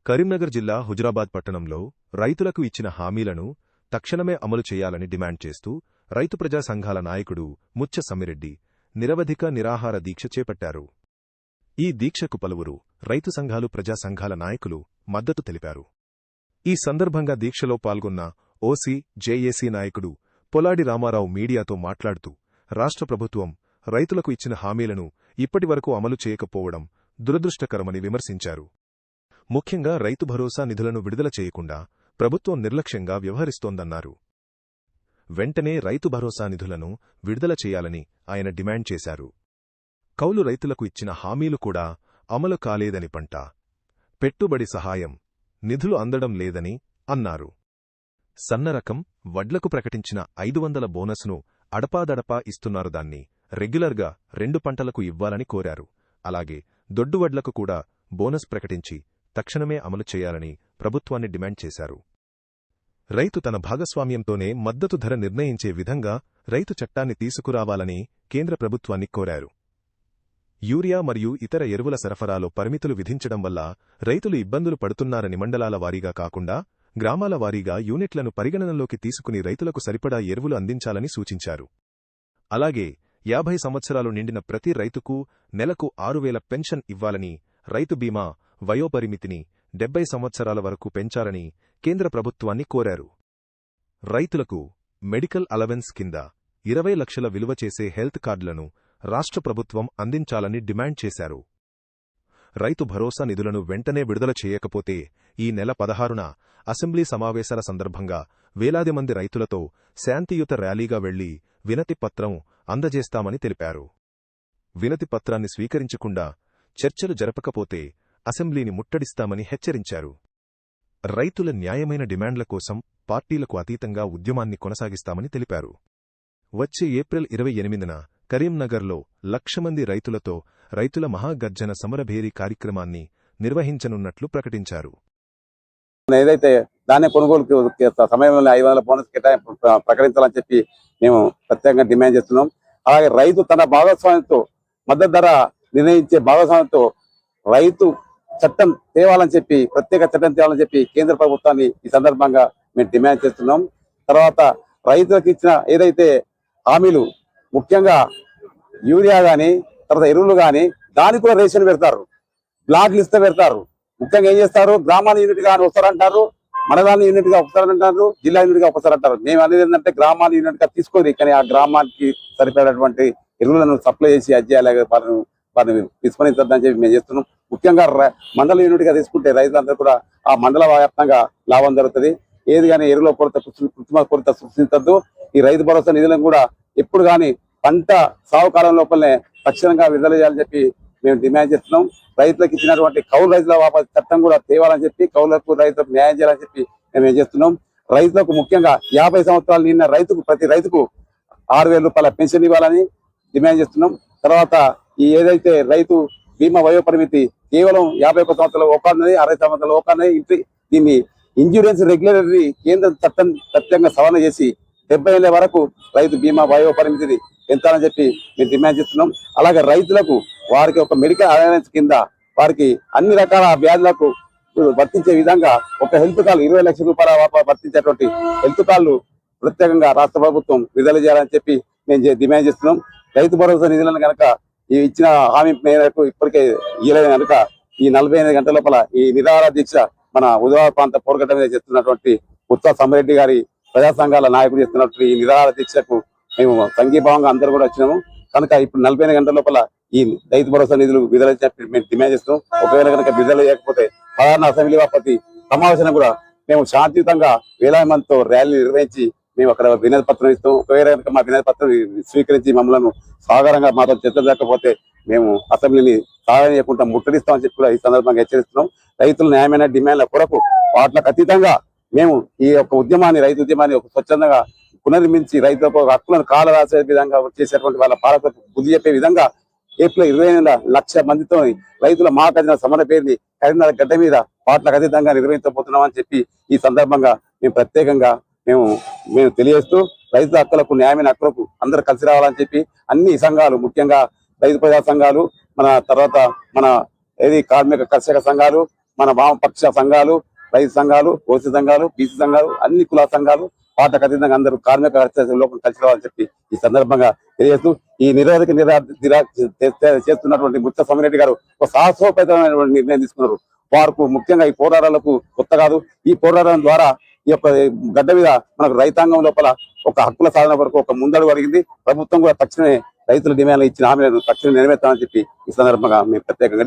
కరీంనగర్ జిల్లా హుజురాబాద్ పట్టణంలో రైతులకు ఇచ్చిన హామీలను తక్షణమే అమలు చేయాలని డిమాండ్ చేస్తూ రైతు ప్రజా సంఘాల నాయకుడు ముచ్చ సమ్మిరెడ్డి నిరవధిక నిరాహార దీక్ష చేపట్టారు. ఈ దీక్షకు పలువురు రైతు సంఘాలు ప్రజా సంఘాల నాయకులు మద్దతు తెలిపారు. ఈ సందర్భంగా దీక్షలో పాల్గొన్న ఓసీ జేఏసీ నాయకుడు పొలాడి రామారావు మీడియాతో మాట్లాడుతూ రాష్ట్ర ప్రభుత్వం రైతులకు ఇచ్చిన హామీలను ఇప్పటివరకు అమలు చేయకపోవడం దురదృష్టకరమని విమర్శించారు. ముఖ్యంగా రైతు భరోసా నిధులను విడుదల చేయకుండా ప్రభుత్వం నిర్లక్ష్యంగా వ్యవహరిస్తోందన్నారు. వెంటనే రైతు భరోసా నిధులను విడుదల చేయాలని ఆయన డిమాండ్ చేశారు. కౌలు రైతులకు ఇచ్చిన హామీలు కూడా అమలు కాలేదని పంట, పెట్టుబడి సహాయం, నిధులు అందడం లేదని అన్నారు. సన్నరకం వడ్లకు ప్రకటించిన 500 బోనస్ను అడపాదడపా ఇస్తున్నారు. దాన్ని రెగ్యులర్గా 2 పంటలకు ఇవ్వాలని కోరారు. అలాగే దొడ్డువడ్లకు కూడా బోనస్ ప్రకటించి తక్షణమే అమలు చేయాలని ప్రభుత్వాన్ని డిమాండ్ చేశారు. రైతు తన భాగస్వామ్యంతోనే మద్దతు ధర నిర్ణయించే విధంగా రైతు చట్టాన్ని తీసుకురావాలని కేంద్ర ప్రభుత్వాన్ని కోరారు. యూరియా మరియు ఇతర ఎరువుల సరఫరాలో పరిమితులు విధించడం వల్ల రైతులు ఇబ్బందులు పడుతున్నారని మండలాల వారీగా కాకుండా గ్రామాల వారీగా యూనిట్లను పరిగణనలోకి తీసుకుని రైతులకు సరిపడా ఎరువులు అందించాలని సూచించారు. అలాగే 50 సంవత్సరాలు నిండిన ప్రతి రైతుకు నెలకు 6000 పెన్షన్ ఇవ్వాలని, రైతు బీమా వయోపరిమితిని 70 సంవత్సరాల వరకు పెంచాలని కేంద్ర ప్రభుత్వాన్ని కోరారు. రైతులకు మెడికల్ అలవెన్స్ కింద 20 లక్షల విలువ చేసే హెల్త్ కార్డులను రాష్ట్ర ప్రభుత్వం అందించాలని డిమాండ్ చేశారు. రైతు భరోసా నిధులను వెంటనే విడుదల చేయకపోతే ఈ నెల 16న అసెంబ్లీ సమావేశాల సందర్భంగా వేలాది మంది రైతులతో శాంతియుత ర్యాలీగా వెళ్లి వినతిపత్రం అందజేస్తామని తెలిపారు. వినతిపత్రాన్ని స్వీకరించకుండా చర్చలు జరపకపోతే అసెంబ్లీని ముట్టడిస్తామని హెచ్చరించారు. రైతుల న్యాయమైన డిమాండ్ల కోసం పార్టీలకు అతీతంగా ఉద్యమాన్ని కొనసాగిస్తామని తెలిపారు. వచ్చే ఏప్రిల్ 28న కరీంనగర్లో 1,00,000 మంది రైతులతో రైతుల మహాగర్జన సమరభేరీ కార్యక్రమాన్ని నిర్వహించనున్నట్లు ప్రకటించారు. ఏదైతే ధాన్య కొనుగోలు సమయంలో 500 బోనస్ ప్రకటించాలని చెప్పి మేము ప్రత్యేకంగా డిమాండ్ చేస్తున్నాం. అలాగే రైతు తన భాగస్వామ్యంతో మద్దతు ధర నిర్ణయించే భాగస్వామ్యంతో రైతు చట్టం తేవాలని చెప్పి, ప్రత్యేక చట్టం తేవాలని చెప్పి కేంద్ర ప్రభుత్వాన్ని ఈ సందర్భంగా మేము డిమాండ్ చేస్తున్నాం. తర్వాత రైతులకు ఇచ్చిన ఏదైతే హామీలు, ముఖ్యంగా యూరియా కానీ తర్వాత ఎరువులు కానీ దానికి కూడా రేషన్ పెడతారు, బ్లాక్ లిస్ట్ పెడతారు. ముఖ్యంగా ఏం చేస్తారు, గ్రామాల యూనిట్ గా వస్తారంటారు, మండలాల యూనిట్ గా వస్తారంటారు, జిల్లా యూనిట్ గా వస్తారంటారు. మేము అనేది ఏంటంటే గ్రామాల యూనిట్ గా తీసుకొని కానీ ఆ గ్రామానికి సరిపడేటువంటి ఎరువులను సప్లై చేసి అజ్జేయాలి వారిని విస్మరించద్దని చెప్పి మేము చేస్తున్నాం. ముఖ్యంగా మండల యూనిట్ గా తీసుకుంటే రైతులందరూ కూడా ఆ మండల వ్యాప్తంగా లాభం జరుగుతుంది. ఏది కానీ ఎరువుల కొరత, కృత్రిమ కొరత సృష్టించద్దు. ఈ రైతు భరోసా నిధులను కూడా ఎప్పుడు కానీ పంట సాగు కాలం లోపలనే తక్షణంగా విడుదల చేయాలని చెప్పి మేము డిమాండ్ చేస్తున్నాం. రైతులకు ఇచ్చినటువంటి కౌలు రైతుల వాపసు చట్టం కూడా తేవాలని చెప్పి, కౌలులకు రైతులకు న్యాయం చేయాలని చెప్పి మేము ఏం చేస్తున్నాం. రైతులకు ముఖ్యంగా 50 సంవత్సరాలు నిన్న రైతుకు ప్రతి రైతుకు 6,000 రూపాయల పెన్షన్ ఇవ్వాలని డిమాండ్ చేస్తున్నాం. తర్వాత ఈ ఏదైతే రైతు బీమా వయోపరిమితి కేవలం 51 సంవత్సరాల ఒకన్నది, 60 సంవత్సరాల ఒకన్నది, దీన్ని ఇన్సూరెన్స్ రెగ్యులేటరీ కేంద్ర చట్టం ప్రత్యేకంగా సవరణ చేసి 70 ఏళ్ల వరకు రైతు బీమా వయోపరిమితిని పెంచాలని చెప్పి మేము డిమాండ్ చేస్తున్నాం. అలాగే రైతులకు వారికి ఒక మెడికల్ అలవెన్స్ కింద వారికి అన్ని రకాల వ్యాధులకు వర్తించే విధంగా ఒక హెల్త్ కార్డు 20 లక్షల రూపాయల వర్తించేటువంటి హెల్త్ కార్డులు ప్రత్యేకంగా రాష్ట్ర ప్రభుత్వం విడుదల చేయాలని చెప్పి మేము డిమాండ్ చేస్తున్నాం. రైతు భరోసా నిధులను కనుక ఇచ్చిన హామీ మేరకు ఇప్పటికే ఇయ్యలేదు కనుక ఈ 48 గంటల లోపల ఈ నిరాహార దీక్ష మన హుజురాబాద్ ప్రాంత పోరుగడ్డ మీద చేస్తున్నటువంటి ముచ్చ సమ్మిరెడ్డి గారి ప్రజా సంఘాల నాయకుడు చేస్తున్నటువంటి ఈ నిరాహార దీక్షకు మేము సంఘీభావంగా అందరూ కూడా వచ్చినాము. కనుక ఇప్పుడు 48 గంటల లోపల ఈ రైతు భరోసా నిధులు విడుదల చెప్పి మేము డిమాండ్ చేస్తున్నాం. ఒకవేళ కనుక విడుదల చేయకపోతే 16న అసెంబ్లీ వాపతి సమావేశం కూడా మేము శాంతియుతంగా వేలాది మందితో ర్యాలీ నిర్వహించి మేము అక్కడ వినతి పత్రం ఇస్తాం. ఒకవేళ కనుక మా వినతి పత్రం స్వీకరించి మమ్మల్ని సాధారణంగా మాతో చర్చ జరగకపోతే మేము అసెంబ్లీని సాధన చేయకుండా ముట్టడిస్తామని చెప్పి కూడా ఈ సందర్భంగా హెచ్చరిస్తున్నాం. రైతుల న్యాయమైన డిమాండ్ల కొరకు వాటికి అతీతంగా మేము ఈ యొక్క ఉద్యమాన్ని, రైతు ఉద్యమాన్ని ఒక స్వచ్ఛందంగా పునర్మించి రైతులకు హక్కులను కాల రాసే విధంగా చేసేటువంటి వాళ్ళ పాలకులకు బుద్ధి చెప్పే విధంగా ఏప్రిల్ 28న 1,00,000 మందితో రైతుల మహాగర్జన సమర పేరుని కరీంనగర్ గడ్డ మీద వాటికి అతీతంగా నిర్వహించబోతున్నామని చెప్పి ఈ సందర్భంగా మేము ప్రత్యేకంగా మేము తెలియజేస్తూ రైతు హక్కులకు, న్యాయమైన హక్కులకు అందరూ కలిసి రావాలని చెప్పి అన్ని సంఘాలు, ముఖ్యంగా రైతు ప్రజా సంఘాలు, మన తర్వాత మన ఏది కార్మిక కర్షక సంఘాలు, మన వామపక్ష సంఘాలు, రైతు సంఘాలు, ఓసీ సంఘాలు, బీసీ సంఘాలు, అన్ని కుల సంఘాలు, పాటకు అతీతంగా అందరూ కార్మిక లోపం కలిసి రావాలని చెప్పి ఈ సందర్భంగా తెలియజేస్తూ ఈ నిరోధక చేస్తున్నటువంటి ముత్య సోమిరెడ్డి గారు ఒక సాహసోపేతమైనటువంటి నిర్ణయం తీసుకున్నారు. వారికి ముఖ్యంగా ఈ పోరాటాలకు కొత్త కాదు. ఈ పోరాటం ద్వారా ఈ యొక్క గడ్డ మీద మనకు రైతాంగం లోపల ఒక హక్కుల సాధన వరకు ఒక ముందడుగు అడిగింది. ప్రభుత్వం కూడా తక్షణమే రైతుల డిమాండ్లు ఇచ్చిన హామీలను తక్షణమే నెరవేర్చాలని చెప్పి ఈ సందర్భంగా మేము ప్రత్యేకంగా